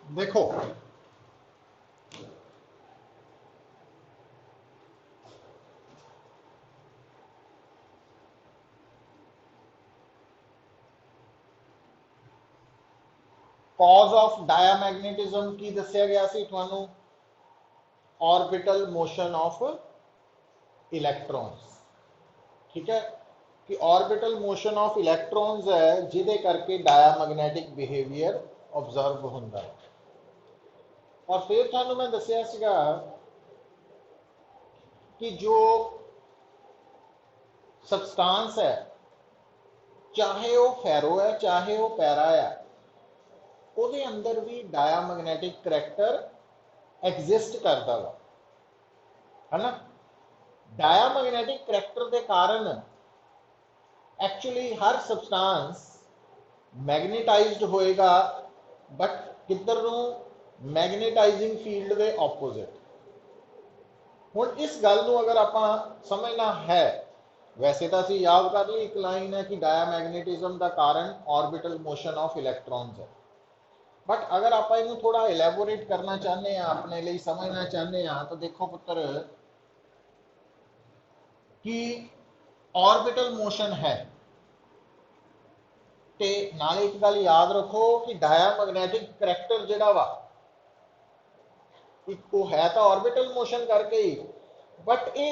देखो cause of diamagnetism की दसिया गया सी तुहानू ऑर्बिटल मोशन ऑफ इलैक्ट्रॉन्स। ठीक है कि ऑर्बिटल मोशन ऑफ इलैक्ट्रॉन्स है जिदे करके डायामैग्नेटिक बिहेवियर ऑब्जर्व होता है। और फिर थानू मैं दसिया सीगा कि जो सबसटांस है चाहे वो फेरो है चाहे वो पैरा है ਉਹਦੇ अंदर भी डायामैग्नेटिक करैक्टर एग्जिस्ट करता वा है ना। डायामैग्नेटिक करैक्टर के कारण एक्चुअली हर सबसटांस मैग्नेटाइज्ड होएगा बट किधर नूं मैग्नेटाइजिंग फील्ड के ऑपोजिट। हुण इस गल नूं अगर आपां समझना है वैसे तो असीं याद कर ली एक लाइन है कि डायामैग्नेटिज्म का कारण ऑर्बिटल मोशन ऑफ इलैक्ट्रॉन्स है। बट अगर आप इन्हें थोड़ा इलैबोरेट करना चाहते हैं अपने लिए समझना चाहते हैं तो देखो पुत्र कि ऑर्बिटल मोशन है ते नाल एक गल याद रखो कि डायामैग्नेटिक करैक्टर जिहड़ा वा एक है तो ऑर्बिटल मोशन करके ही बट ये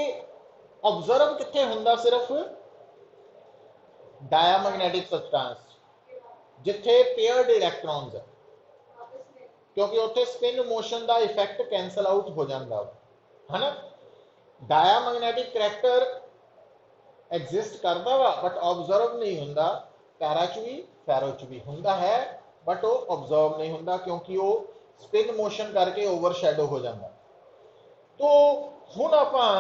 ऑब्जर्व कित्थे हुंदा सिर्फ डायामैग्नेटिक सबसटेंस जिथे पेयर्ड इलैक्ट्रॉन्स है क्योंकि उत्थे स्पिन मोशन का इफेक्ट कैंसल आउट हो जाता है ना। डायामैग्नेटिक करैक्टर एग्जिस्ट करता वा बट ऑब्जर्व नहीं होंदा। पैरा च भी फेरो च भी होंदा है बट वो ऑब्जर्व नहीं होंदा क्योंकि वो स्पिन मोशन करके ओवरशैडो हो जाता। तो हुण आपां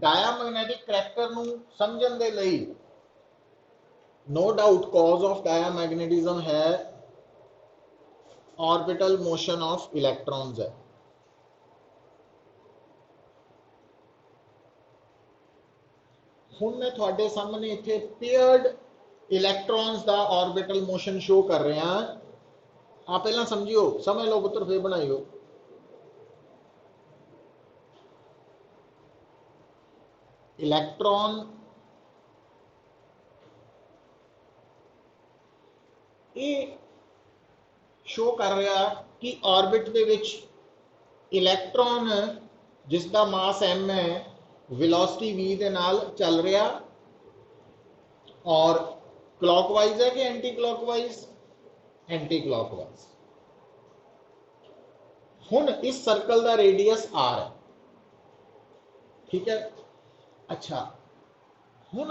डायामैग्नेटिक करैक्टर नूं समझण दे लई no doubt cause of diamagnetism है ऑर्बिटल मोशन ऑफ इलैक्ट्रॉन्स है। हुण मैं तुहाडे सामने इत्थे पेयर्ड इलैक्ट्रॉन्स का ऑर्बिटल मोशन शो कर रहा। आप पहला समझियो समझ लो पुत्र फिर बनाइयो। इलैक्ट्रॉन ये शो कर रहा कि ऑर्बिट दे विच इलैक्ट्रॉन जिसका मास एम है वेलोसिटी वी दे नाल चल रहा और क्लॉकवाइज है कि एंटी क्लॉकवाइज एंटी क्लॉकवाइज। हुण इस सर्कल का रेडियस आर है। ठीक है अच्छा हुण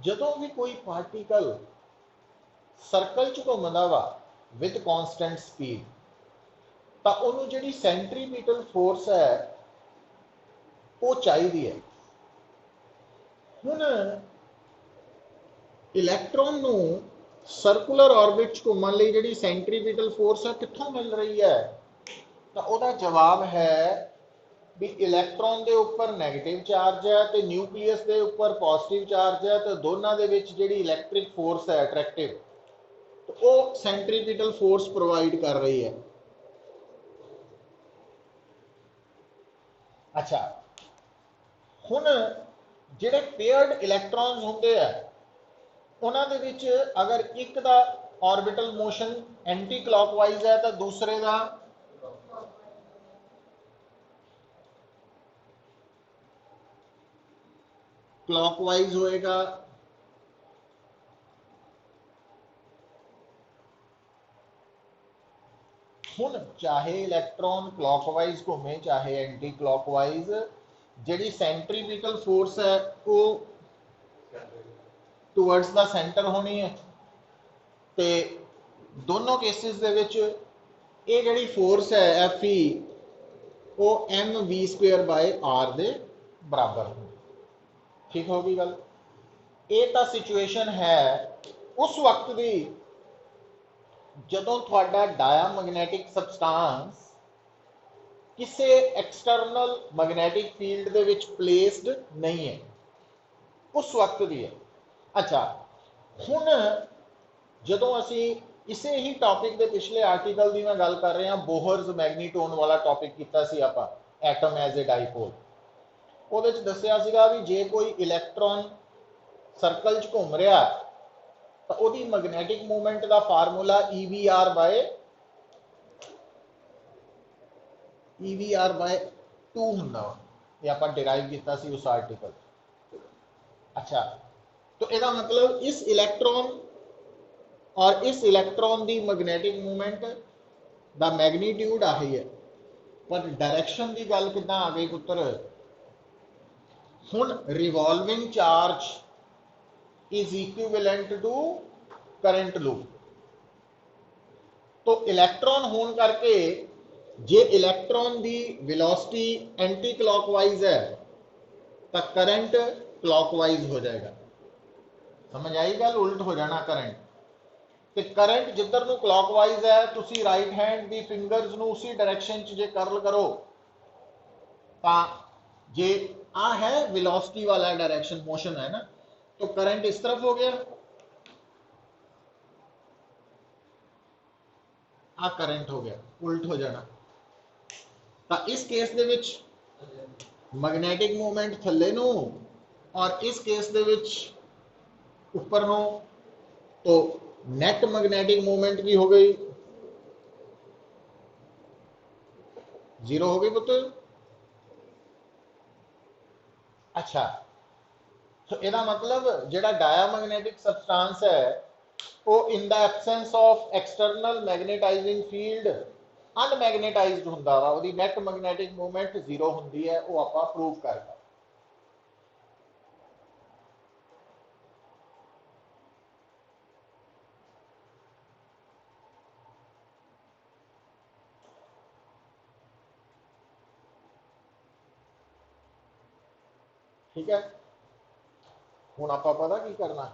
जदों भी कोई पार्टिकल सर्कल च घूमदा वा विद कॉन्स्टेंट स्पीड तो उन्होंने जिहड़ी सेंट्रीपिटल फोर्स है वो चाहिए है। हुण इलैक्ट्रॉन नूं सर्कुलर ऑर्बिट च घूमण लई जिहड़ी सेंट्रीपिटल फोर्स है कित्थों मिल रही है तो उसका जवाब है भी इलैक्ट्रॉन के उपर नैगेटिव चार्ज है तो न्यूक्लीयस के उपर पॉजिटिव चार्ज है तो दोनों के विच जिहड़ी इलैक्ट्रिक फोर्स है अट्रैक्टिव तो वो सेंट्रीपिटल फोर्स प्रोवाइड कर रही है। अच्छा हुण जिहड़े पेयर्ड इलैक्ट्रॉन्स होंदे आ उन्हां दे विच अगर एक दा ऑर्बिटल मोशन एंटी क्लॉकवाइज है तो दूसरे का क्लॉकवाइज होएगा। हुण चाहे इलैक्ट्रॉन क्लॉकवाइज घूमे चाहे एंटी क्लॉकवाइज जिहड़ी सेंट्रीपिटल फोर्स है वो टूवर्ड्स द सेंटर होनी है तो दोनों केसिस दे विच ये जिहड़ी फोर्स है एफ ई वो M V square by R दे बराबर हो। ठीक होगी गल। ये तो सिचुएशन है उस वक्त की जदों तुहाडा डायामैग्नेटिक सबसटांस किसी एक्सटर्नल मैग्नेटिक फील्ड दे विच प्लेस्ड नहीं है उस वक्त की है। अच्छा हुण जदों असी इसे ही टॉपिक के पिछले आर्टिकल की मैं गल कर रहा, बोहर्स मैग्नीटोन वाला टॉपिक किया सी आपां, एटम एज ए डाईपोल। ਉਹਦੇ 'ਚ ਦੱਸਿਆ ਸੀਗਾ ਵੀ ਜੇ ਕੋਈ ਇਲੈਕਟ੍ਰੋਨ ਸਰਕਲ 'ਚ ਘੁੰਮ ਰਿਹਾ ਤਾਂ ਉਹਦੀ ਮੈਗਨੈਟਿਕ ਮੂਵਮੈਂਟ ਦਾ ਫਾਰਮੂਲਾ EVR ਬਾਏ 2 ਹੁੰਦਾ ਵਾ। ਇਹ ਆਪਾਂ ਡਿਰਾਈਵ ਕੀਤਾ ਸੀ ਉਸ ਆर्टिकल। अच्छा, तो ਇਹਦਾ मतलब इस इलैक्ट्रॉन और इस इलैक्ट्रॉन की मैगनैटिक मूवमेंट का मैगनीट्यूड आही है, पर डायरैक्शन की गल किदां आ गई पुत्र? हुण revolving charge is equivalent to current loop. तो इलैक्ट्रॉन होने करके जे इलैक्ट्रॉन की वेलोसिटी एंटी क्लॉकवाइज है तो करंट क्लॉकवाइज हो जाएगा। समझ आई गल? उल्ट हो जाना करंट। तो करंट जिधर को क्लॉकवाइज है, तुसी राइट हैंड की फिंगरस नू उसी डायरैक्शन जे कर्ल करो तो जे आ है वेलोसिटी वाला डायरेक्शन, मोशन है ना, तो करंट इस तरफ हो गया, आ करंट हो गया, उल्ट हो जाना। तो इस केस दे विच मैगनैटिक मूवमेंट थल्ले नू और इस केस दे विच ऊपर नू, तो नेट मैगनैटिक मूवमेंट भी हो गई, जीरो हो गई पुत्र। अच्छा, तो यदा मतलब जेड़ा डायामैग्नेटिक सबस्टांस है वो in the absence of external magnetizing field unmagnetized हुंदा वा, ओदी नेट मैग्नेटिक मूवमेंट जीरो हुंदी है, वो आपां प्रूव करता। ठीक है, हुण आपां पता की करना,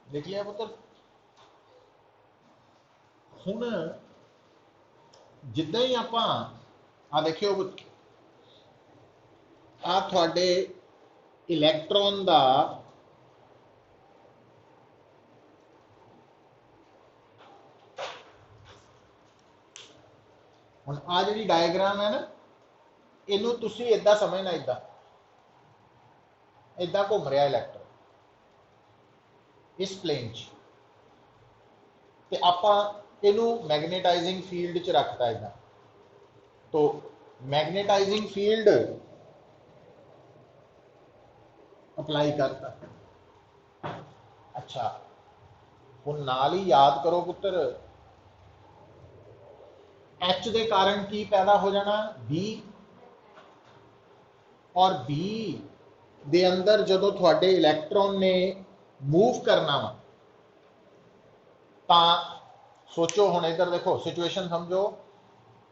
देख लिया पुत्र। हुण जिद्दां ही आपां आ देखियो, आ तुहाडे इलैक्ट्रॉन दा हुण आ जिहड़ी डायग्राम है ना, इनू तुसी इदां समझना, इदां इदां घूम रहा इलैक्ट्रॉन इस प्लेन च, ते आपां इनू मैग्नेटाइजिंग फील्ड च रखता इदां। तो मैग्नेटाइजिंग फील्ड अप्लाई करता। अच्छा, हुण नाल ही याद करो पुत्र, एच के कारण की पैदा हो जाना? बी। और बी दे अंदर जदों तुहाडे इलैक्ट्रॉन ने मूव करना वा, तां सोचो, हुण इधर देखो सिचुएशन समझो,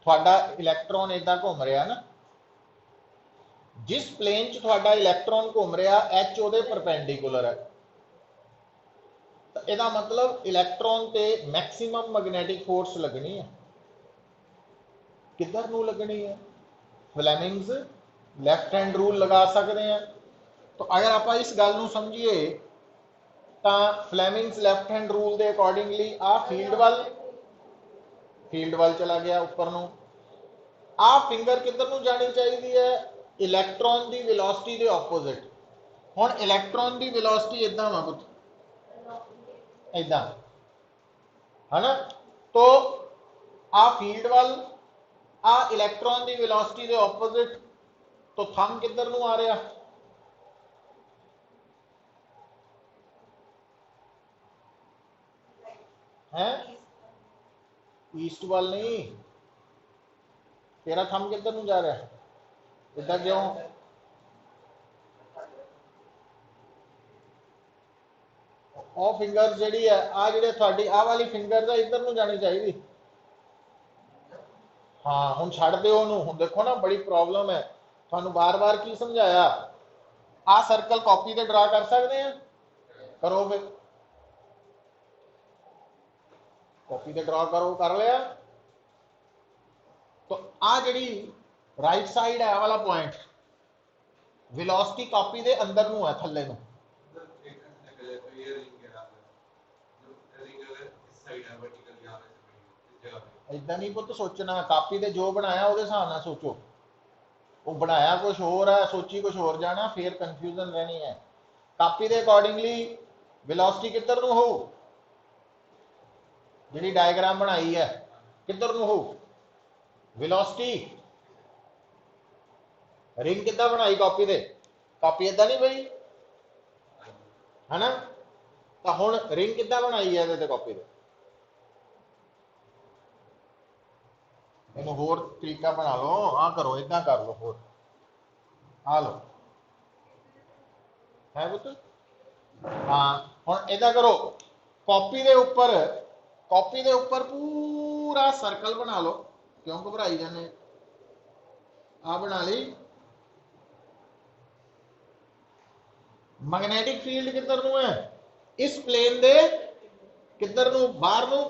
तुहाडा इलैक्ट्रॉन इदां घूम रहा ना, जिस प्लेन च तुहाडा इलैक्ट्रॉन घूम रहा एच उहदे परपेंडिकुलर है, तो ਇਹਦਾ मतलब इलैक्ट्रॉन ते मैक्सिमम मैग्नेटिक फोर्स लगनी है, किधर नूं लगनी है? फ्लैमिंग्स लैफ्ट हैंड रूल लगा सकते हैं। तो अगर आप इस गल नूं समझिए तो फ्लैमिंग्स लैफ्ट हैंड रूल के अकॉर्डिंगली आ फील्ड वाल चला गया उपर नूं, आ फिंगर किधर नूं जानी चाहिए है? इलैक्ट्रॉन की वेलोसिटी के ऑपोजिट। हुण इलैक्ट्रॉन की वेलोसिटी इदां वा पुत, इदां है ना। तो आ फील्ड वाल, आ इलैक्ट्रॉन की वेलोसिटी के ऑपोजिट, तो थंब किधर नूं आ रहा? है ईस्ट वाल नहीं, तेरा थंब किधर नूं जा रहा है? इदा क्यों? ਉਹ ਫਿੰਗਰ ਜਿਹੜੀ ਹੈ ਆ ਜਿਹੜੇ ਤੁਹਾਡੀ ਆ ਵਾਲੀ ਫਿੰਗਰ ਦਾ ਇੱਧਰ ਨੂੰ ਜਾਣੀ ਚਾਹੀਦੀ। ਹਾਂ ਹੁਣ ਛੱਡ ਦਿਓ ਉਹਨੂੰ। ਹੁਣ ਦੇਖੋ ਨਾ ਬੜੀ ਪ੍ਰੋਬਲਮ ਹੈ, ਤੁਹਾਨੂੰ ਬਾਰ-ਬਾਰ ਕੀ ਸਮਝਾਇਆ। ਆ ਸਰਕਲ ਕਾਪੀ ਤੇ ਡਰਾ ਕਰ ਸਕਦੇ ਆ? ਕਰੋ ਫਿਰ, ਕਾਪੀ ਤੇ ਡਰਾ ਕਰੋ। ਕਰ ਲਿਆ? तो आ जी राइट साइड है वाला पॉइंट, वेलोसिटी कॉपी के अंदर नूं है, थल्ले नूं। इदा नहीं पुत सोचना, कापी ते जो बनाया वो हिसाब नाल सोचो। वो बनाया कुछ होर है, सोची कुछ होर जाना, फिर कन्फ्यूजन रहनी है। कापी के अकॉर्डिंगली वेलोसिटी किधर नूं हो? जिहड़ी डायग्राम बनाई है किधर नूं हो वेलोसिटी? रिंग किद्दां बनाई कॉपी ते? कॉपी इदां नहीं बई है ना। तो हुण रिंग किद्दां बनाई है इहदे कॉपी ते? इहनूं होर तरीका बना लो, आ करो, इदां कर लो, होर आ लो है पुत। हाँ हुण इदां करो, कॉपी दे उपर पूरा सर्कल बना लो। क्यों घबराई जाने? आ बना ली। मैग्नेटिक फील्ड किधर नूं है? इस प्लेन दे किधर नूं? बाहर नूं।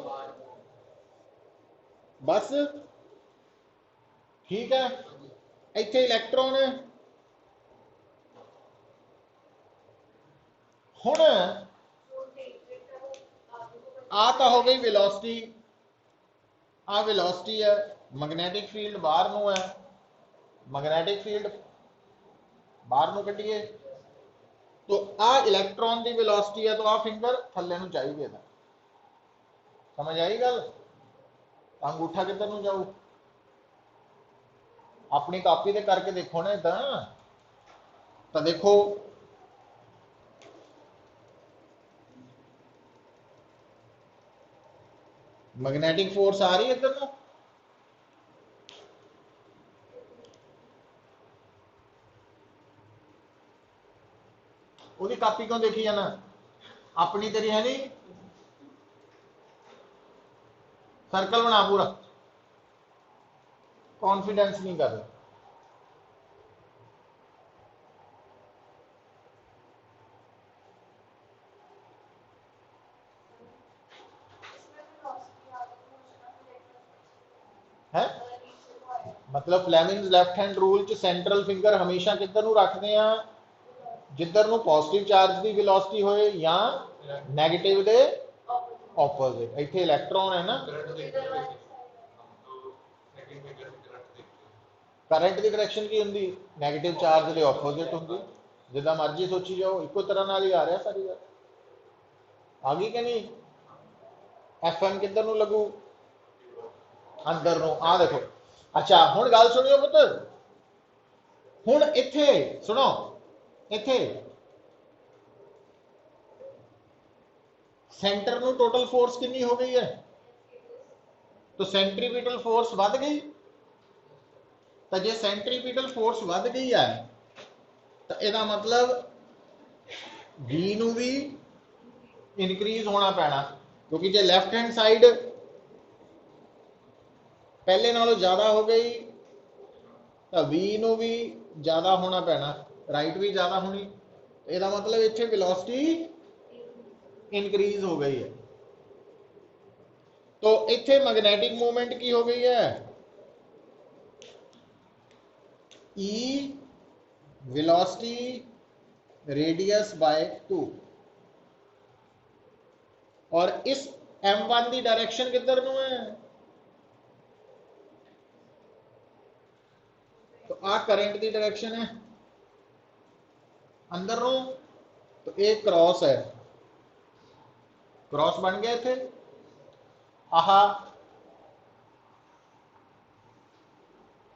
बस ठीक है। इत्थे इलैक्ट्रॉन है। हुण आ तो हो गई वेलोसिटी, आ वेलोसिटी है। मैग्नेटिक फील्ड बाहर नूं है, मैग्नेटिक फील्ड बाहर नूं कड्ढिए। तो आ इलैक्ट्रॉन की वेलोसिटी है, तो आ फिंगर थल्ले नूं चाहिए। समझ आई गल? अंगूठा किधर नूं जाऊ? अपनी कॉपी ते करके देखो ना इदां। तो देखो मैग्नेटिक फोर्स आ रही है इधर नूं। ਉਹਦੀ ਕਾਪੀ क्यों देखी जाना? अपनी तेरी है नहीं। सर्कल बना पूरा, कॉन्फिडेंस नहीं कर रहे। है मतलब फ्लैमिंग्स लैफ्ट हैंड रूल च सेंट्रल फिंगर हमेशा किधर नूं रखते हैं? जिधर नूं पॉजिटिव चार्ज की वेलोसिटी होए या नैगेटिव दे ऑपोजिट। इत्थे इलैक्ट्रॉन है ना, करंट की डायरेक्शन की होंगी? नैगेटिव चार्ज के ऑपोजिट होंगी। जिदा मर्जी सोची जाओ, इको तरह नाल ही आ रहा सारी गल। आ गई कि नहीं? एफ एम किधर नूं लगू? अंदर नूं। आ देखो। अच्छा हुण गल सुनियो पुत्र, हुण इत्थे सुनो, इत्थे सेंटर नूं टोटल फोर्स कितनी हो गई है? तो सेंट्रीपिटल फोर्स वध गई। तो जे सेंट्रीपिटल फोर्स वध गई है तो इसका मतलब वी नूं भी इनक्रीज होना पैना, क्योंकि जे लैफ्ट हैंड साइड पहले नालों ज्यादा हो गई तो वी नूं भी ज्यादा होना पैना, राइट भी ज्यादा होनी। इसका मतलब इत्थे वेलोसिटी इंक्रीज हो गई है। तो इत्थे मैग्नेटिक मूवमेंट की हो गई है, ई वेलोसिटी रेडियस बाय 2। और इस m1 की डायरेक्शन किधर नूं है, तो आ करंट की डायरेक्शन है अंदर नूं, तो एक क्रॉस है, क्रॉस बन गया इत्थे। आहा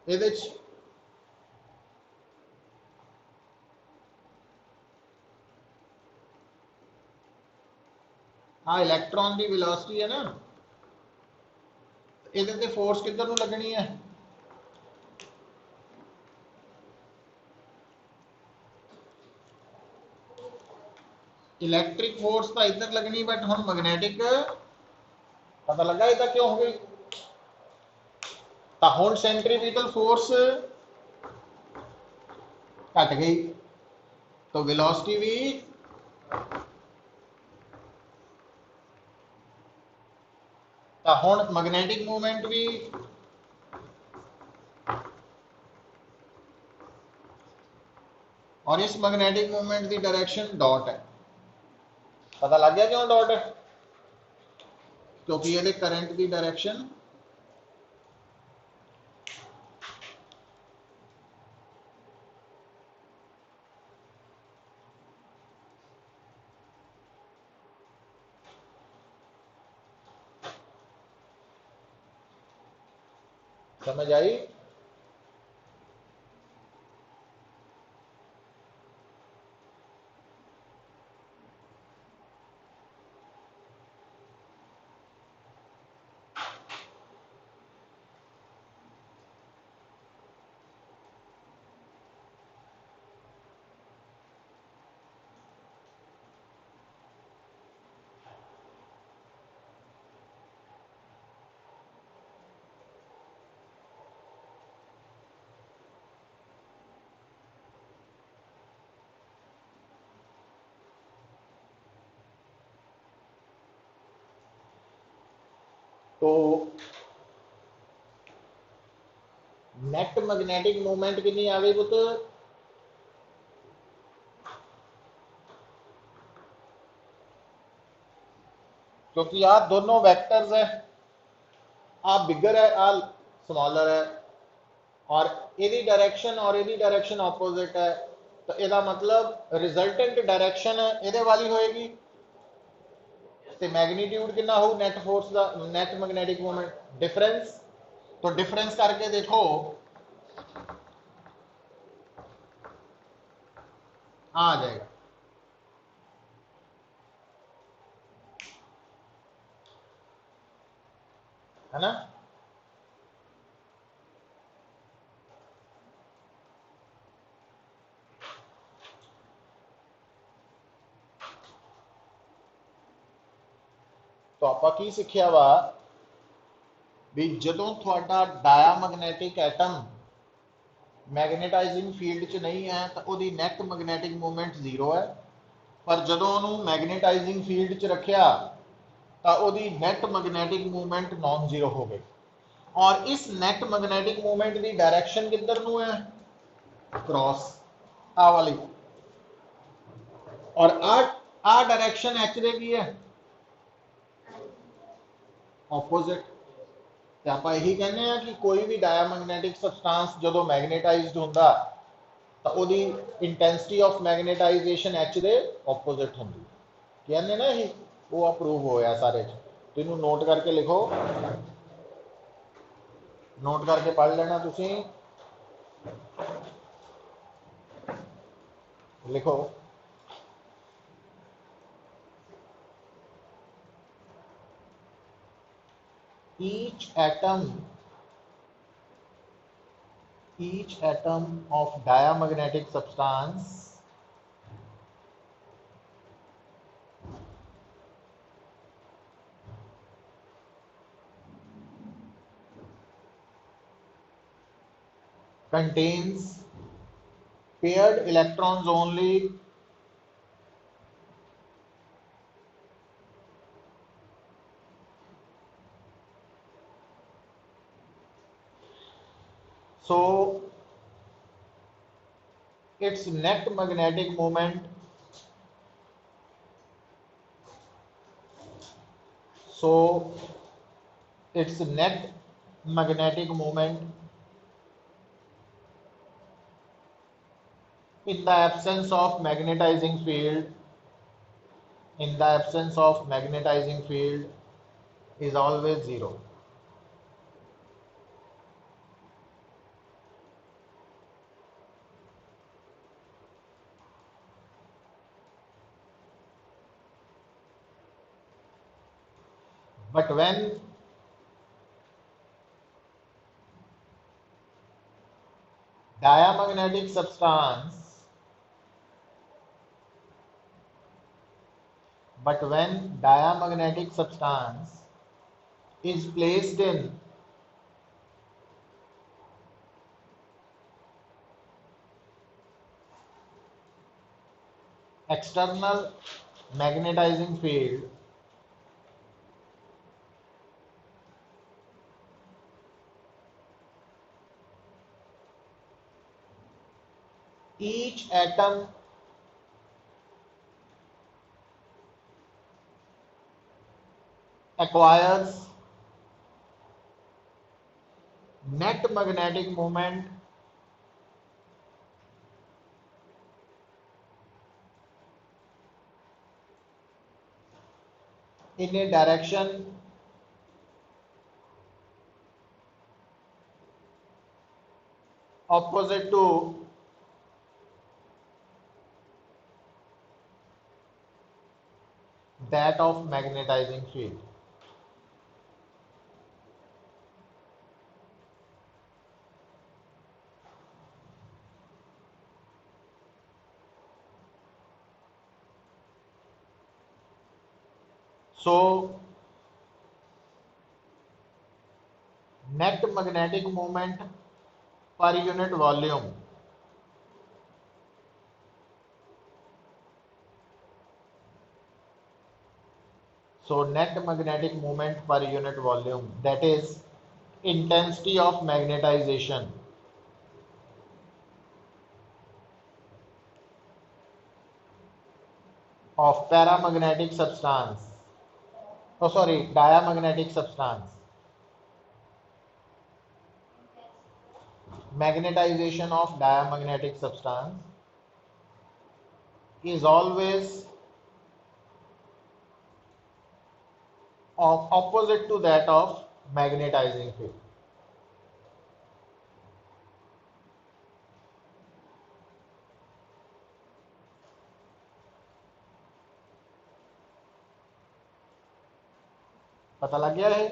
ਇਹਦੇ ਚ हाँ इलैक्ट्रॉन की वेलोसिटी है ना, ਇਹਦੇ ਤੇ फोर्स किधर ਨੂੰ लगनी है, इलैक्ट्रिक फोर्स तो इधर लगनी, बट हम मैग्नेटिक पता लगा इधर क्यों हो गई, तो हम सेंट्रीफ्यूगल फोर्स घट गई, तो वेलोसिटी भी तो हम मैग्नेटिक मूवमेंट भी और इस मैग्नेटिक मूवमेंट की डायरेक्शन डॉट है। पता लग गया क्यों डॉट है, क्योंकि ये करंट की डायरेक्शन समझ आई। तो नेट मैग्नेटिक मूवमेंट कितनी आ गई पुत, क्योंकि आ दोनों वेक्टर्स है, आ बिगर है आ स्मॉलर है, और यदि डायरेक्शन और यदि डायरेक्शन ऑपोजिट है, तो यदा मतलब रिजल्टेंट डायरेक्शन ये वाली होएगी, तो मैग्नीट्यूड कितना हो नेट फोर्स का, नेट मैग्नेटिक मूवमेंट डिफरेंस, तो डिफरेंस करके देखो आ जाएगा, है ना। तो आप की सीखिया वा भी जदों थोड़ा डायामैग्नेटिक एटम मैग्नेटाइजिंग फील्ड च नहीं है तो वो नैट मैग्नेटिक मूवमेंट जीरो है, पर जदों उन्होंने मैग्नेटाइजिंग फील्ड च रखिया तो वो net magnetic movement non zero हो गई। और इस नैट मैग्नेटिक मूवमेंट की डायरेक्शन किधर नू है, क्रॉस आ वाली, और आ डायरेक्शन एच दे की है ऑपोजिट। तो आप यही कहने हैं कि कोई भी डायामैग्नेटिक सबसटेंस जो मैग्नेटाइज्ड होंदा तो वो intensity of magnetisation H they opposite होंदी, कहने ना यही वो अप्रूव होया सारे च। तो इन्हों नोट करके लिखो, नोट करके पढ़ लेना तुसी, लिखो each atom of diamagnetic substance contains paired electrons only So its net magnetic moment, so its net magnetic moment in the absence of magnetizing field, in the absence of magnetizing field is always zero. But when diamagnetic substance, but when diamagnetic substance is placed in external magnetizing field, each atom acquires net magnetic moment in a direction opposite to that of magnetizing field. So net magnetic moment per unit volume, so net magnetic moment per unit volume, that is intensity of magnetization of paramagnetic substance, oh sorry, diamagnetic substance, magnetization of diamagnetic substance is always opposite to that of magnetizing field. पता लग गया है?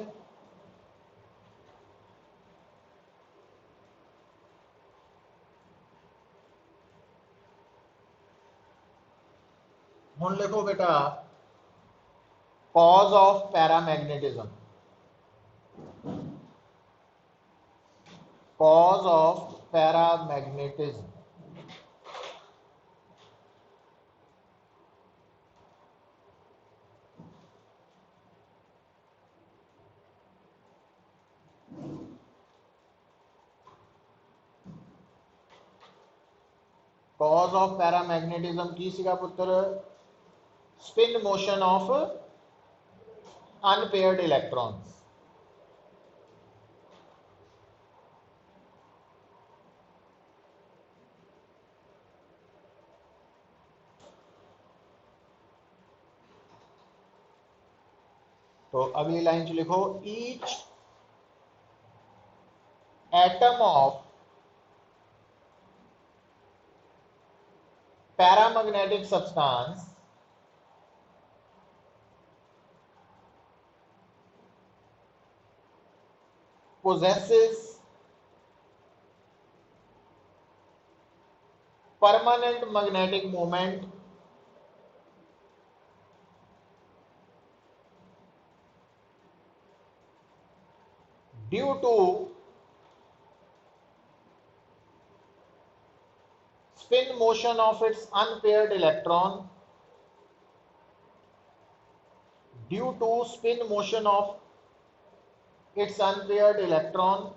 हुन लिखो बेटा, cause of paramagnetism, cause of paramagnetism, cause of paramagnetism की सीगा पुत्र spin motion of unpaired electrons. तो अगली लाइन लिखो, each atom of paramagnetic substance possesses permanent magnetic moment due to spin motion of its unpaired electron, due to spin motion of its unpaired electron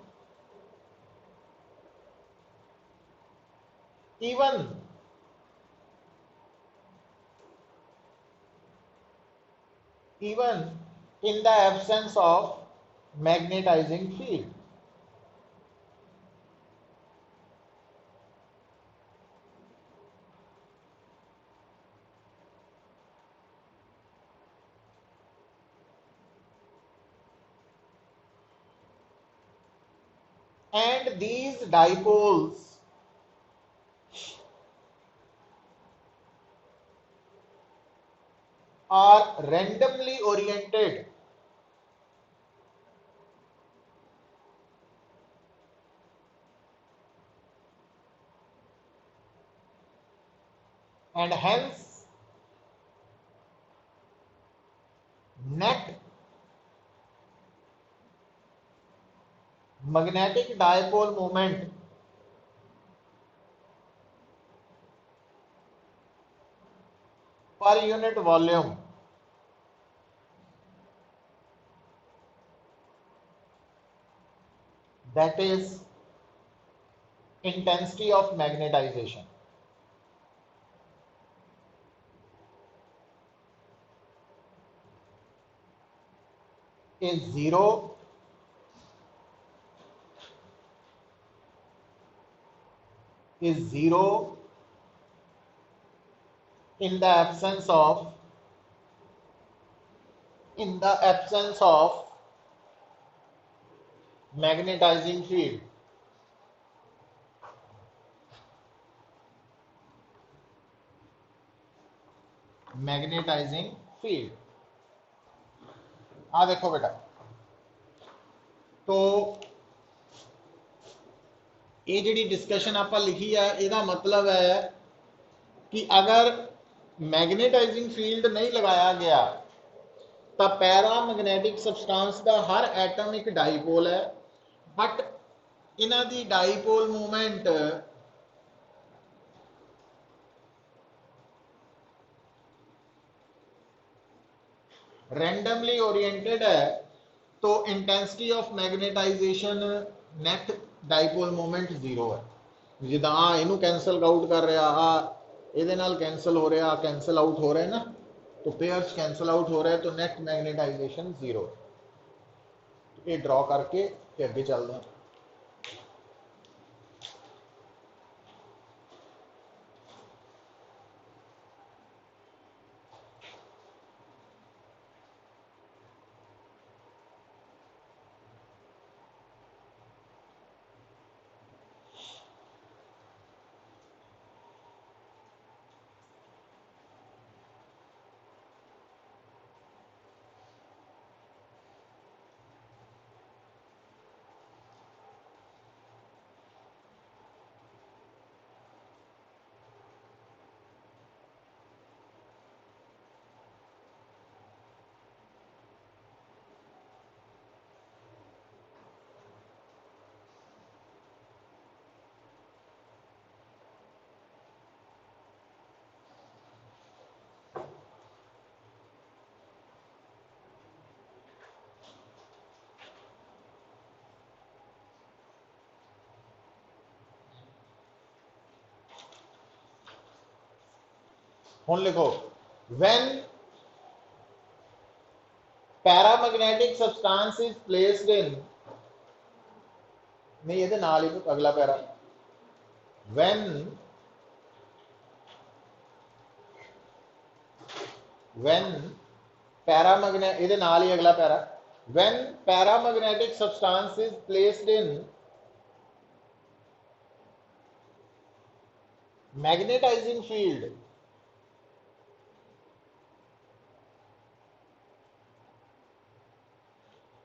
even even in the absence of magnetizing field. And these dipoles are randomly oriented and hence net magnetic dipole moment per unit volume that is intensity of magnetization is zero in the absence of magnetizing field. Magnetizing field आ देखो बेटा, तो ये जी discussion आप लिखी है, यदा मतलब है कि अगर मैग्नेटाइजिंग फील्ड नहीं लगाया गया तो पैरा मैग्नेटिक सबसटेंस का हर एटम एक डाईपोल है, बट इन्हां दी डाईपोल मूवमेंट रैंडमली ओरिएंटेड है, तो intensity of magnetisation net dipole moment zero है। जिदा इनू कैंसल आउट कर रहा, ये कैंसल हो रहा, कैंसल आउट हो रहे हैं ना, तो पेयर्स कैंसल आउट हो रहे हैं, तो नेट मैग्नेटाइजेशन जीरो है। ये ड्रॉ करके अगे चलते हैं। हुण लिखो, when paramagnetic substance is placed इन, नहीं ये नाल ही अगला पैरा, व्हेन पैरामैग्नेट, ये नाल ही अगला पैरा, when paramagnetic substance is placed in magnetizing field,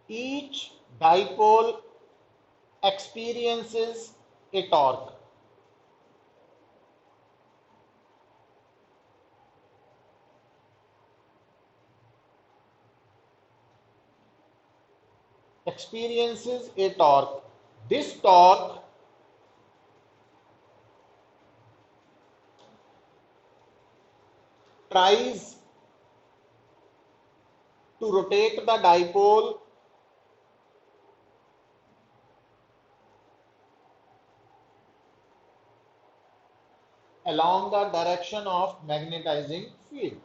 each dipole experiences a torque. Experiences a torque. This torque tries to rotate the dipole along the direction of magnetizing field.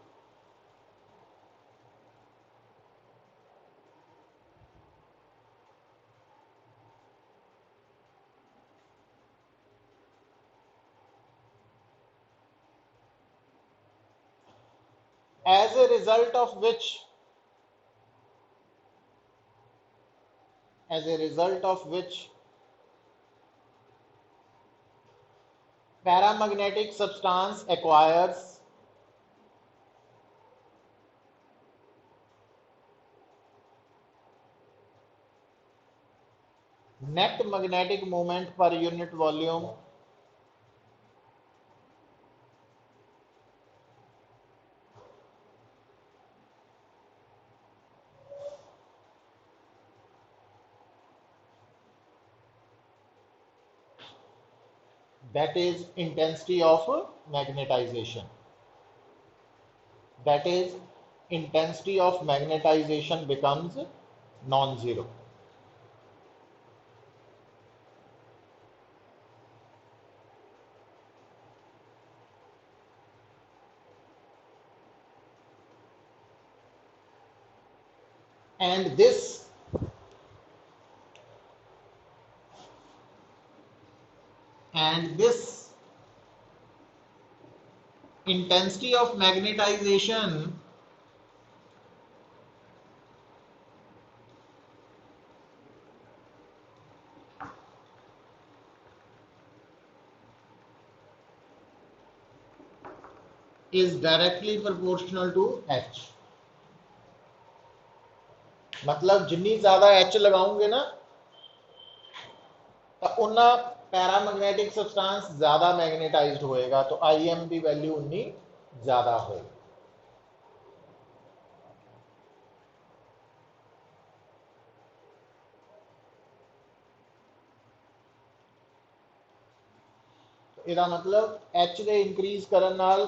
As a result of which, paramagnetic substance acquires net magnetic moment per unit volume that is intensity of magnetization. That is intensity of magnetization becomes non-zero. And this intensity of magnetization is directly proportional to H. मतलब जिन्नी ज्यादा H लगाओगे ना तो उन्ना paramagnetic substance ज्यादा magnetised होएगा, तो IM की वैल्यू उन्नी ज्यादा होएगी. ਇਹਦਾ मतलब H ਦੇ इंक्रीज ਕਰਨ ਨਾਲ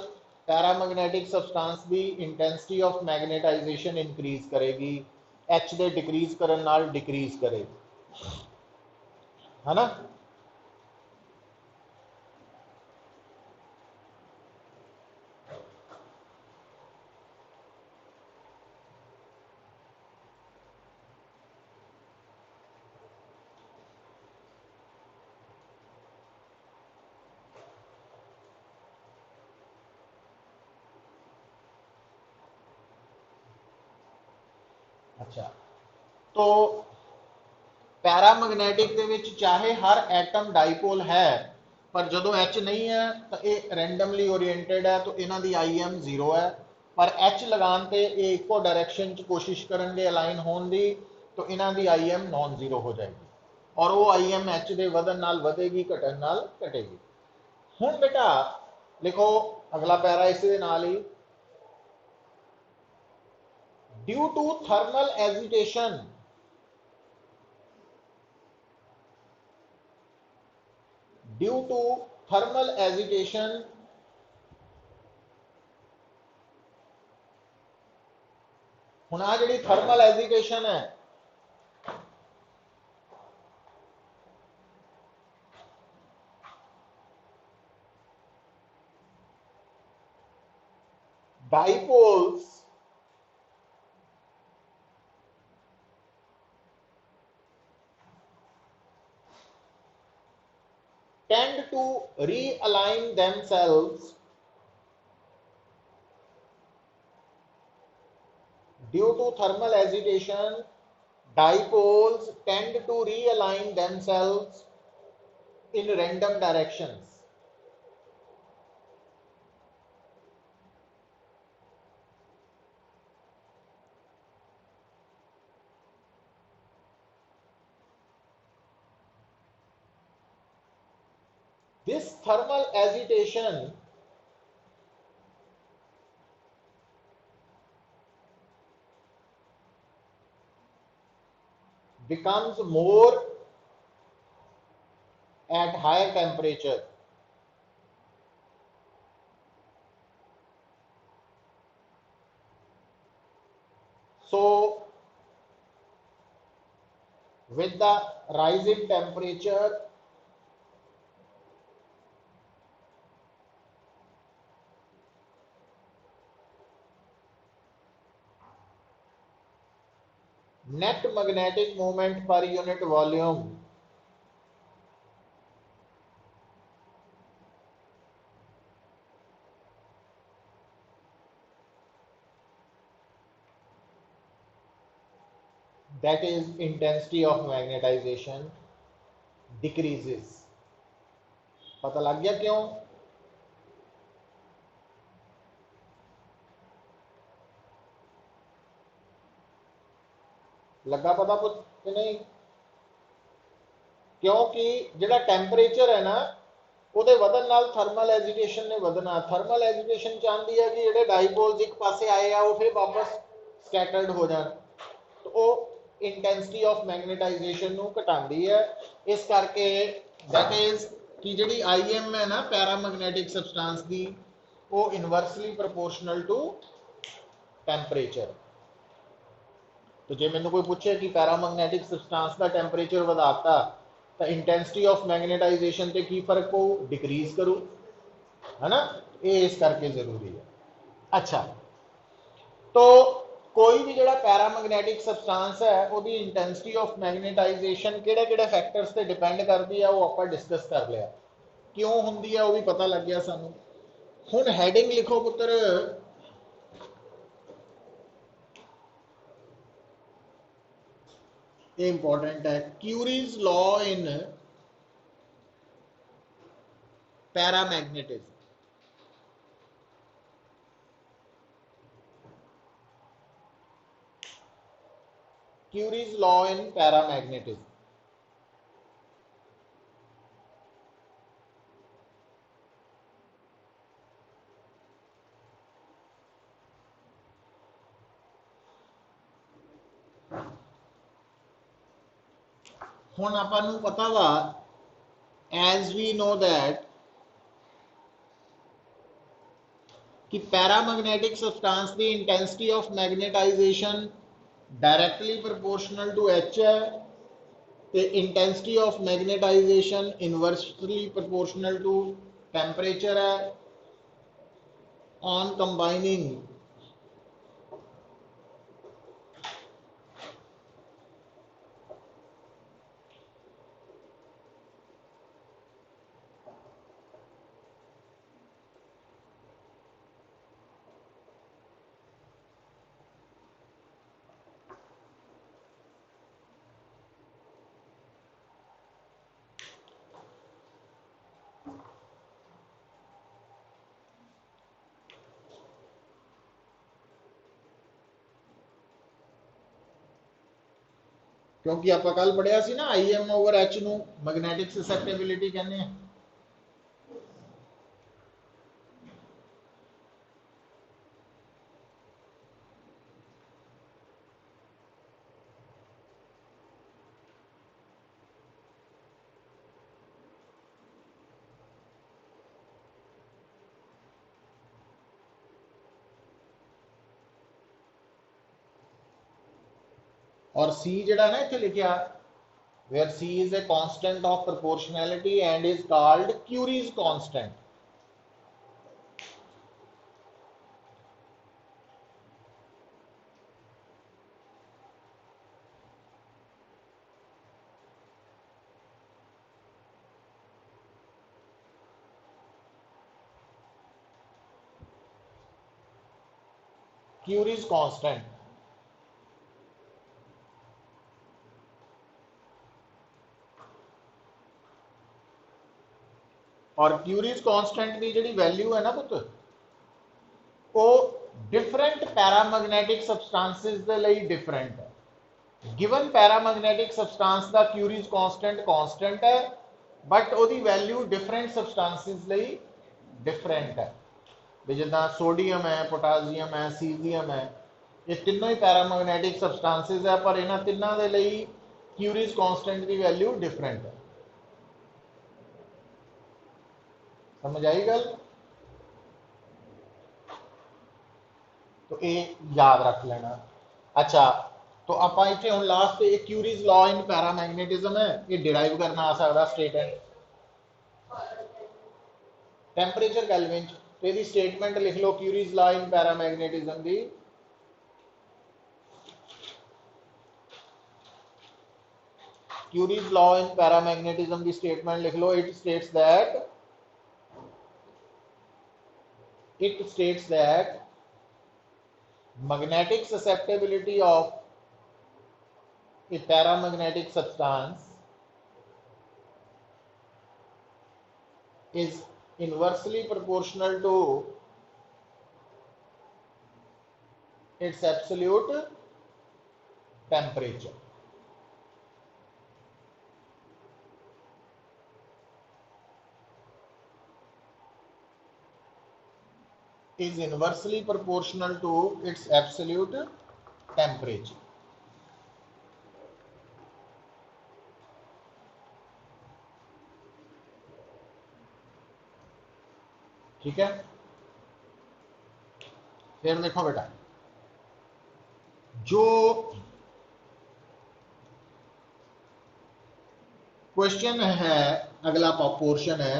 पैरामैग्नेटिक सब्सटेंस भी इंटेंसिटी ऑफ मैग्नेटाइजेशन इंक्रीज करेगी, H ਦੇ डिक्रीज ਕਰਨ ਨਾਲ डिक्रीज करेगी, है ना. अच्छा, तो पैरामैग्नेटिक ਦੇ ਵਿੱਚ ਚਾਹੇ ਹਰ ਐਟਮ ਡਾਈਪੋਲ ਹੈ, पर जो H नहीं है तो ये रैंडमली ओरिएंटेड है, तो इन्हों की IM 0 है. पर H लगान ते ये इको डायरैक्शन च कोशिश करेंगे अलाइन होने की, तो इन्हों की IM नॉन जीरो हो जाएगी, और वो IM H के वधन नाल वधेगी, घटन नाल घटेगी. हुण बेटा लिखो अगला पैरा इस दे नाल ही, due to thermal agitation, due to thermal agitation हुण आ जिहड़ी थर्मल एजिटेशन है, dipoles tend to realign themselves due to thermal agitation. Dipoles tend to realign themselves in random directions. This thermal agitation becomes more at higher temperature. So with the rise in temperature, net magnetic moment per unit volume that is intensity of magnetization decreases। पता लग गया क्यों? लगा पता कुछ कि नहीं? क्योंकि जिहड़ा टैंपरेचर है ना ਉਹਦੇ ਵਧਣ ਨਾਲ ਥਰਮਲ ਐਜੀਟੇਸ਼ਨ ਨੇ ਵਧਣਾ। ਥਰਮਲ ਐਜੀਟੇਸ਼ਨ ਚਾਹੁੰਦੀ ਹੈ ਕਿ ਜਿਹੜੇ ਡਾਈਪੋਲਸ ਇੱਕ ਪਾਸੇ ਆਏ ਆ ਉਹ ਫਿਰ ਵਾਪਸ ਸਕੈਟਰਡ ਹੋ ਜਾਣ, ਤਾਂ ਉਹ ਇੰਟੈਂਸਿਟੀ ਆਫ ਮੈਗਨੇਟਾਈਜੇਸ਼ਨ ਨੂੰ ਘਟਾਉਂਦੀ ਹੈ। ਇਸ ਕਰਕੇ ਦੈਟ ਇਜ਼ ਕਿ ਜਿਹੜੀ ਆਈਐਮ ਹੈ ਨਾ ਪੈਰਾਮੈਗਨੈਟਿਕ ਸਬਸਟੈਂਸ ਦੀ, ਉਹ ਇਨਵਰਸਲੀ ਪ੍ਰੋਪੋਰਸ਼ਨਲ ਟੂ ਟੈਂਪਰੇਚਰ। तो जे मैंने कोई पूछे कि पैरामैग्नेटिक सबस्टांस का टैंपरेचर बढ़ाता तो इंटेंसिटी ऑफ मैग्नेटाइजेशन से की फर्क पो, डिक्रीज करूँ, है ना? ये इस करके जरूरी है। अच्छा, तो कोई भी जो पैरामैग्नेटिक सबस्टांस है उसकी इंटेंसिटी ऑफ मैग्नेटाइजेशन किहड़े-किहड़े फैक्टर्स से डिपेंड करती है, वो आप डिस्कस कर लिया। क्यों होंगी है वो भी पता लग गया सानू। हुण हैडिंग लिखो पुत्र, इंपॉर्टेंट है, Curie's law in paramagnetism. Curie's law in paramagnetism। हुण आपां नूं पता वा, एज वी नो दैट कि पैरामैग्नेटिक सबस्टांस की intensity of magnetization directly proportional to H है, तो intensity of magnetization inversely proportional to temperature है। ऑन कंबाइनिंग क्योंकि आप कल पढ़िया सी ना आई एम ओवर एच नू मैग्नेटिक ससेप्टेबिलिटी कहने हैं। और सी जड़ा ना इत्थे लिखिया, where C is a constant of proportionality and is called Curie's constant। Curie's constant। और क्यूरीज कांस्टेंट की जी वैल्यू है ना पुत, वो डिफरेंट पैरामैग्नेटिक सबस्टांसिस के लिए डिफरेंट है। गिवन पैरामैग्नेटिक सबस्टांस का क्यूरीज कांस्टेंट है, बट उसकी वैल्यू डिफरेंट सबस्टांसिस लिए डिफरेंट है। भी जिदा सोडियम है, पोटासियम है, सीजियम है, ये तीनों ही पैरामैग्नेटिक सबस्टांसिस है, पर इन्होंने तीनों के लिए क्यूरीज कांस्टेंट की वैल्यू डिफरेंट है। समझ आई गल? तो ये याद रख लेना। अच्छा, तो आप इतने हम लास्ट एक क्यूरीज लॉ इन पैरामैग्नेटिज्म है, ये डिराइव करना आ सकता स्टेट है टेंपरेचर केल्विन। तो ये स्टेटमेंट लिख लो क्यूरीज लॉ इन पैरामैग्नेटिज्म की। Curie's law in paramagnetism की statement लिख लो. It states that magnetic susceptibility of a paramagnetic substance is inversely proportional to its absolute temperature. Is inversely proportional to its absolute temperature. ठीक है, फिर देखो बेटा, जो question है अगला पोर्शन है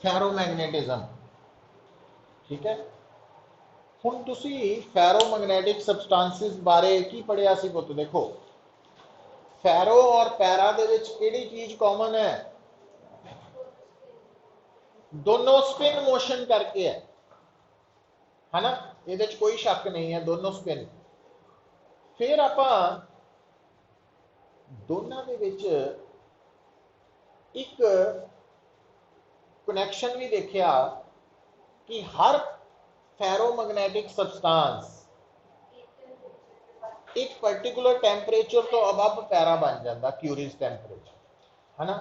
फेरोमैग्नेटिज्म. ठीक है, ਹੁਣ ਤੁਸੀਂ ਫੈਰੋਮੈਗਨੈਟਿਕ ਸਬਸਟੈਂसेस ਬਾਰੇ ਕੀ ਪੜਿਆ ਸੀ ਪੁੱਤ? ਦੇਖੋ, ਫੈਰੋ ਔਰ ਪੈਰਾ ਦੇ ਵਿੱਚ ਕਿਹੜੀ ਚੀਜ਼ ਕਾਮਨ ਹੈ? ਦੋਨੋਂ ਸਪਿਨ ਮੋਸ਼ਨ ਕਰਕੇ ਹੈ ਨਾ, ਇਹਦੇ ਵਿੱਚ ਕੋਈ ਸ਼ੱਕ ਨਹੀਂ ਹੈ, ਦੋਨੋਂ ਸਪਿਨ. ਫਿਰ ਆਪਾਂ ਦੋਨਾਂ ਦੇ ਵਿੱਚ ਇੱਕ ਕਨੈਕਸ਼ਨ ਵੀ ਦੇਖਿਆ ਕਿ ਹਰ फेरोमैग्नेटिक सबस्टांस एक पर्टिकुलर टेंपरेचर तो अबव पैरा बन जाता, क्यूरीज टेंपरेचर, है ना.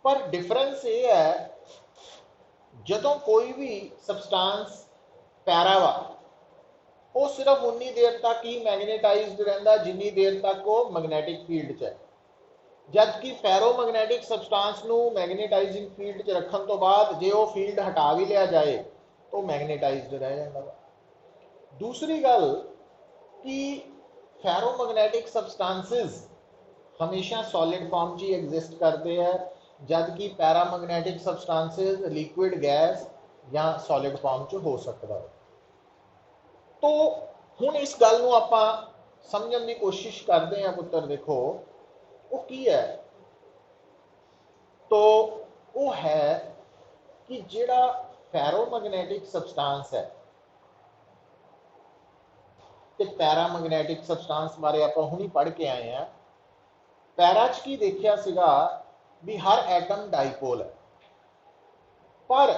पर डिफरेंस ये है, जदों कोई भी सबस्टांस पैरा वा वो सिर्फ उन्नी देर तक ही मैग्नेटाइज्ड रहता जिन्नी देर तक वो मैग्नेटिक फील्ड च है. जबकि फेरोमैग्नेटिक सबस्टांस नू मैग्नेटाइजिंग फील्ड च रखने तो बाद जे वो फील्ड हटा भी लिया जाए तो मैग्नेटाइज्ड रह जाता. दूसरी गल कि फेरोमैग्नेटिक सबस्टांसेस हमेशा सॉलिड फॉर्म च ही एग्जिस्ट करते हैं, जबकि पैरामैग्नेटिक सबस्टांसेस लिक्विड, गैस या सॉलिड फॉर्म च हो सकता है. तो हुण इस गल नूं आपां समझण दी कोशिश करते हैं पुत्र. देखो वो की है, तो वो है कि जिहड़ा फेरोमैग्नेटिक सबस्टांस है ते पैरामैग्नेटिक सबस्टांस बारे आपां हुणी पढ़ के आए हैं. पैरा च की देखिया सीगा भी हर एटम डाइपोल है, पर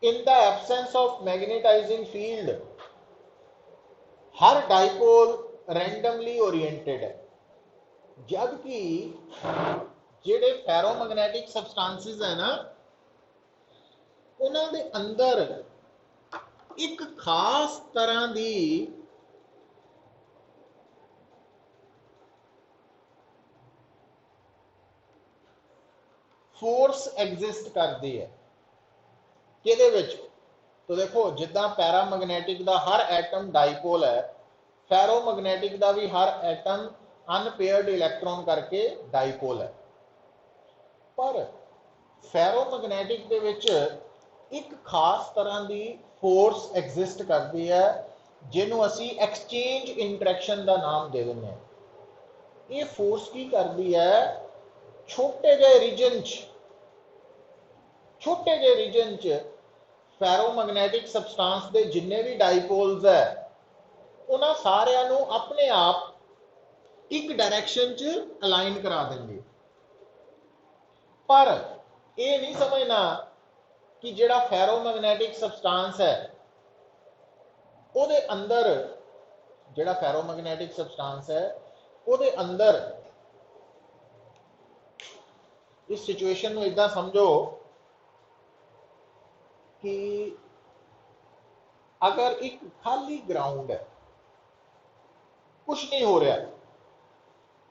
in the absence of magnetizing field हर डाइपोल रैंडमली ओरिएंटेड है. जबकि जेडे फेरोमैग्नेटिक सबस्टांसेस है ना, उन्होंने अंदर एक खास तरह की फोर्स एग्जिस्ट करती है. किहदे विच? तो देखो, जिद्दां पैरामैग्नेटिक का हर एटम डाइपोल है, फेरोमैग्नेटिक का भी हर एटम अनपेयर्ड इलैक्ट्रॉन करके डाइपोल है. पर फेरोमैग्नेटिक दे विच एक खास तरह की फोर्स एग्जिस्ट करती है जिन्हों असी एक्सचेंज इंटरैक्शन का नाम दे देंगे. ये फोर्स की करती है, छोटे जे रीजन च फेरोमैग्नेटिक सबस्टांस के जिन्ने भी डाइपोल्स है उन्होंने सारिਆਂ ਨੂੰ अपने आप एक डायरेक्शन च अलाइन करा देंगे. पर यह नहीं समझना कि जिहड़ा फेरोमैग्नेटिक सबस्टांस है उहदे अंदर, जिहड़ा फेरोमैग्नेटिक सबस्टांस है उहदे अंदर, इस सिचुएशन को इदां समझो कि अगर एक खाली ग्राउंड है, कुछ नहीं हो रहा,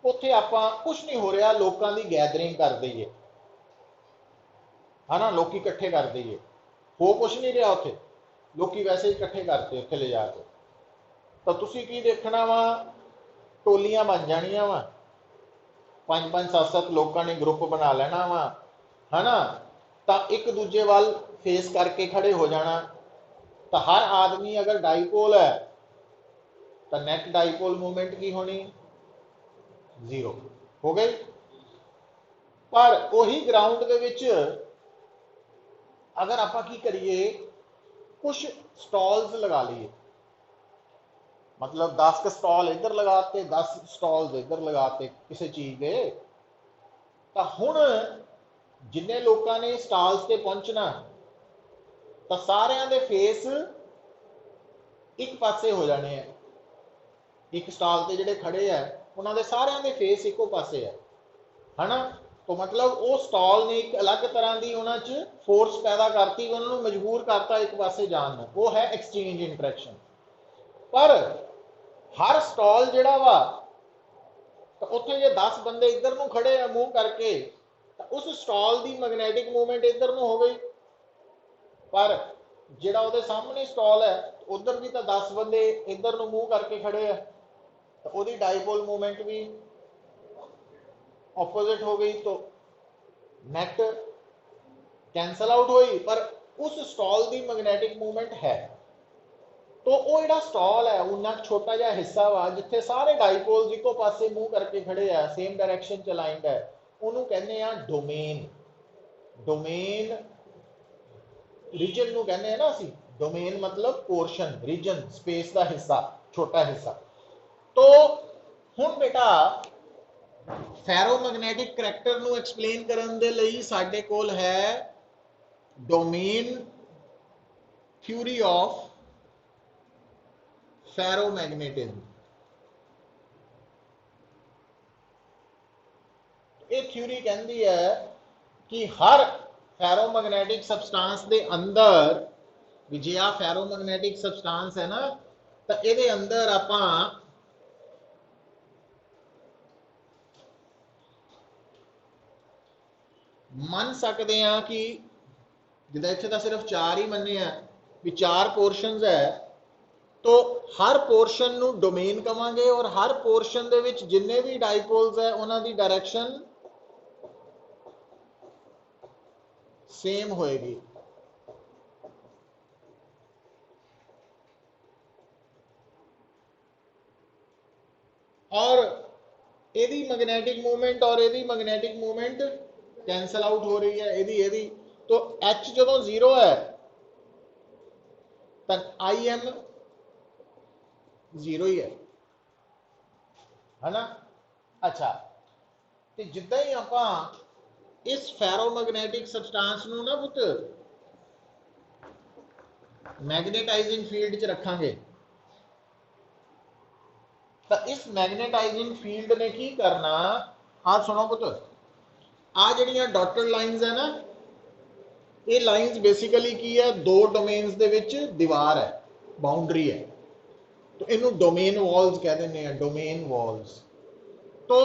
उत्थे आपां कुछ नहीं हो रहा, लोगों की गैदरिंग कर दईए, है ना, लोग इकट्ठे कर दईए, हो कुछ नहीं रहा उत्थे, लोग वैसे ही इकट्ठे करते उत्थे ले जाके, तो तुसीं की देखना वा, टोलियां बन जानियां वा, 5-5 7-7 लोगों ने ग्रुप बना लेना वा, है ना, तो एक दूजे वाल फेस करके खड़े हो जाना. तो हर आदमी अगर डाइपोल है तो नेट डाइपोल मूवमेंट की होनी, जीरो हो गई। पर उही ग्राउंड दे विच अगर आप की करिए कुछ स्टॉल्स लगा लीए, मतलब 10 स्टॉल इधर लगाते 10 स्टॉल्स इधर लगाते किसी चीज के, तो हुण जिन्ने लोगों ने स्टॉल्स से पहुंचना तो सारिਆਂ ਦੇ फेस एक पासे हो जाने हैं। एक स्टॉल से जिहड़े खड़े है उन्होंने सारिਆਂ ਦੇ फेस एको पासे है ना। तो मतलब वो स्टॉल ने एक अलग तरह की उन्होंने फोर्स पैदा करती, उन्होंने मजबूर करता एक पासे जान में, वो है एक्सचेंज इंटरैक्शन। पर हर स्टॉल जिहड़ा वा तो उत्थे जे 10 बंदे इधर को खड़े हैं मूव करके, तो उस स्टॉल की मैगनैटिक मूवमेंट इधर को हो गई। पर जिहड़ा उहदे सामने स्टॉल है उधर भी तो 10 बंदे इधर को मूव करके खड़े हैं, तो वही डाइपोल मूवमेंट भी ऑपोजिट हो गई, तो नेट कैंसल आउट हुई। पर उस स्टॉल की मैगनैटिक मूवमेंट है। तो वो जो स्टॉल है उन्ना छोटा जहा हिस्सा वा जिथे सारे डाइपोल्स इको पासे मूव करके खड़े हैं, सेम डायरैक्शन च अलाइंड है, उन्होंने कहने आ डोमेन। डोमेन रीजन को कहने हैं ना असी, डोमेन मतलब पोर्शन, रीजन स्पेस का हिस्सा, छोटा हिस्सा। तो हुण बेटा फेरोमैग्नेटिक करैक्टर को एक्सप्लेन करने दे लई साडे कोल है डोमेन थ्योरी ऑफ फेरोमैग्नेटिज्म। ये थ्योरी कहती है कि हर फेरोमैग्नेटिक सबसटांस के अंदर भी जे आ फेरोमैग्नेटिक सबसटांस है ना, तो ये अंदर आप मन सकते हैं कि जिदा इत्थे तो सिर्फ 4 ही मन्ने हैं भी 4 पोर्शनस है, तो हर पोर्शन नू डोमेन कवांगे और हर पोर्शन दे विच जिन्ने भी डाइपोल्स है उन्हां दी डायरैक्शन सेम होएगी। और यदि मैग्नेटिक मूवमेंट और यदि मैग्नेटिक मूवमेंट कैंसल आउट हो रही है, यदि तो एच जो जीरो है तो आई एम जीरो ही है ना। अच्छा, तो जिदा ही आप इस फेरोमैग्नेटिक सबसटांस नू ना पुत मैग्नेटाइजिंग फील्ड च रखांगे, तो इस मैग्नेटाइजिंग फील्ड ने की करना, आप सुनो पुत, आ जड़ियां डॉटेड लाइंस है ना, ये लाइंस बेसिकली की है, दो डोमेन्स दे विच दीवार है, बाउंड्री है, तो इनू डोमेन वॉल्स कह देने हैं, डोमेन वॉल्स। तो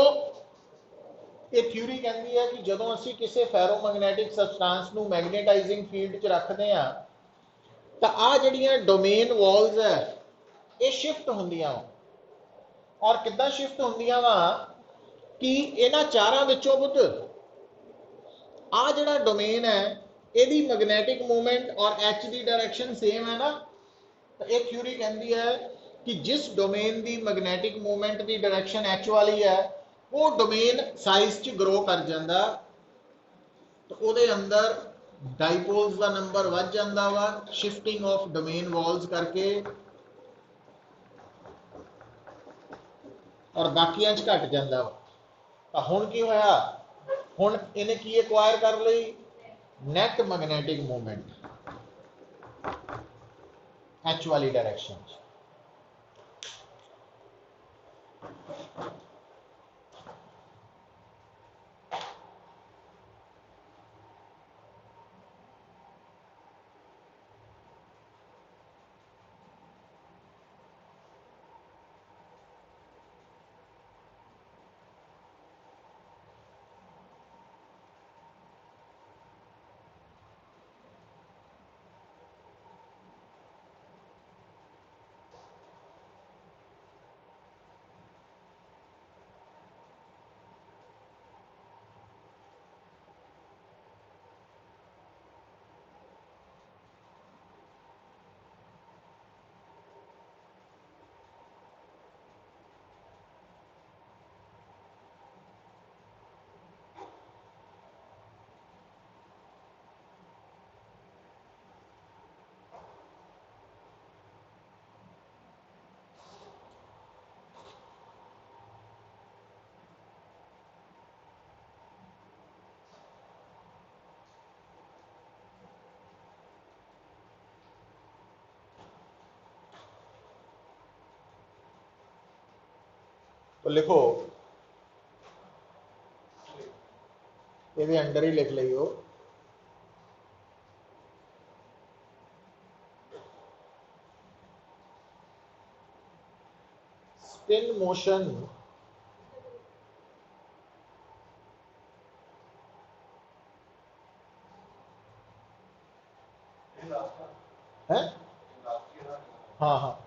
ये थ्योरी कहती है कि जदों असी किसी फेरोमैग्नेटिक सबसटांस नू मैग्नेटाइजिंग फील्ड च रखते हैं, तो आ जड़ियां डोमेन वॉल्स है ये शिफ्ट होंदियां, और किद्दां शिफ्ट होंदियां वा कि इन्हां चारां विचों पुत आ जिहड़ा डोमेन है यदि मैग्नेटिक मूवमेंट और एच की डायरैक्शन सेम है ना, तो यह थ्योरी कहती है कि जिस डोमेन की मैग्नेटिक मूवमेंट की डायरैक्शन एच वाली है वो डोमेन साइज च ग्रो कर जाता, तो वो अंदर डाइपोल्स का नंबर वध जाता वा शिफ्टिंग ऑफ डोमेन वॉल्स करके, और बाकियां च घट जाता वा। तो हुण की होया, हुण इन्हें की एक्वायर कर ली, नेट मैग्नेटिक मूवमेंट एच वाली डायरैक्शन। तो लिखो ये अंडर ही लिख लियो स्पिन मोशन है। हाँ हाँ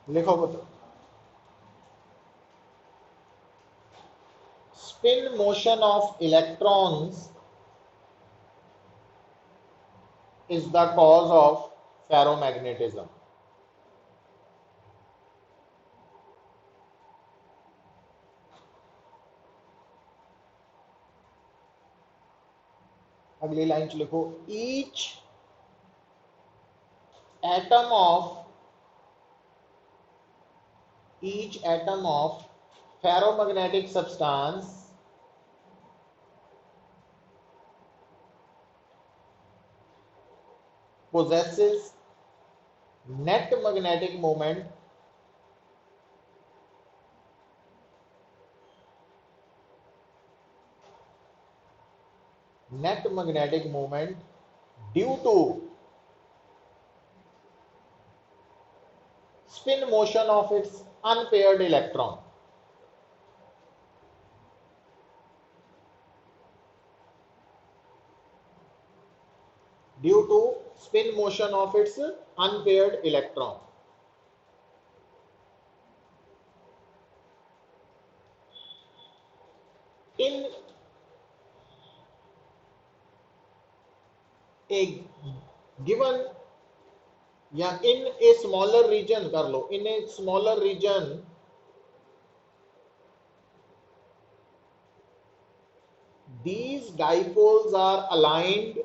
लिखो बता spin motion of electrons is the cause of ferromagnetism. अगली लाइन लिखो each atom of ferromagnetic substance possesses net magnetic moment due to spin motion of its unpaired electron. Due to spin motion of its unpaired electron. In a given या in a smaller region कर लो, in a smaller region these dipoles are aligned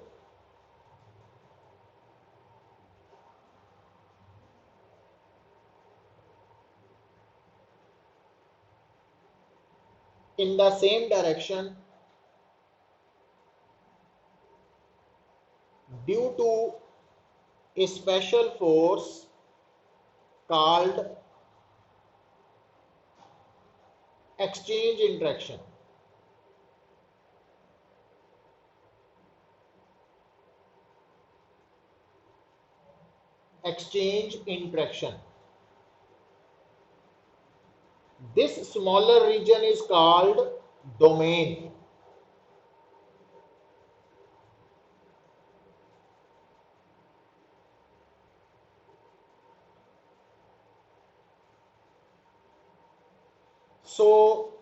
in the same direction due to a special force called exchange interaction. Exchange interaction. This smaller region is called domain. So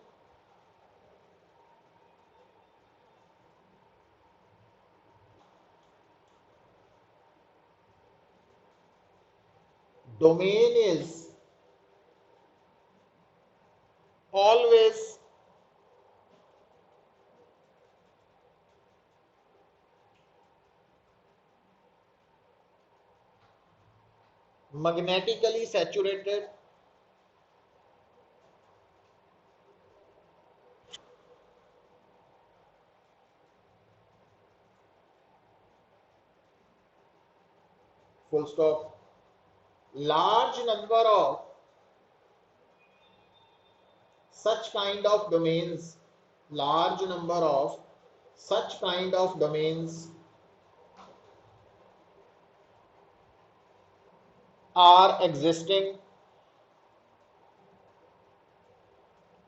domain is always magnetically saturated full stop. Large number of such kind of domains, large number of such kind of domains are existing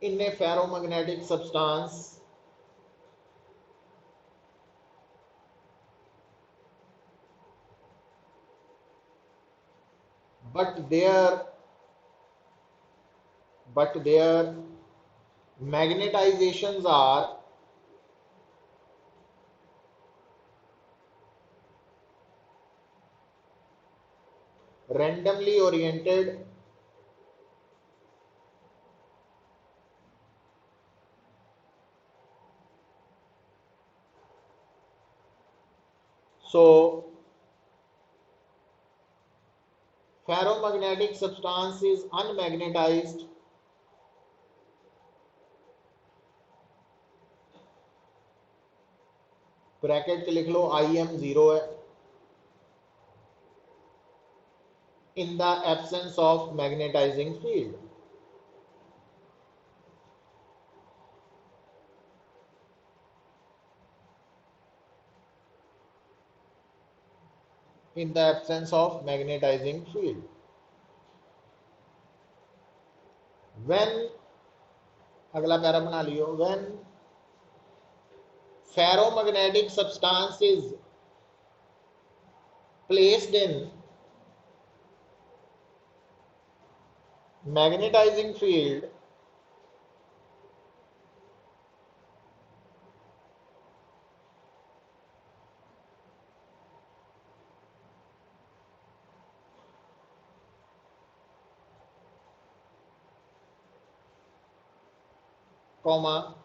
in a ferromagnetic substance but their but their magnetizations are randomly oriented so ferromagnetic substance is unmagnetized bracket लिख लो IM 0 है in the absence of magnetizing field. In the absence of magnetizing field. When अगला para बना लियो when ferromagnetic substance is placed in magnetizing field comma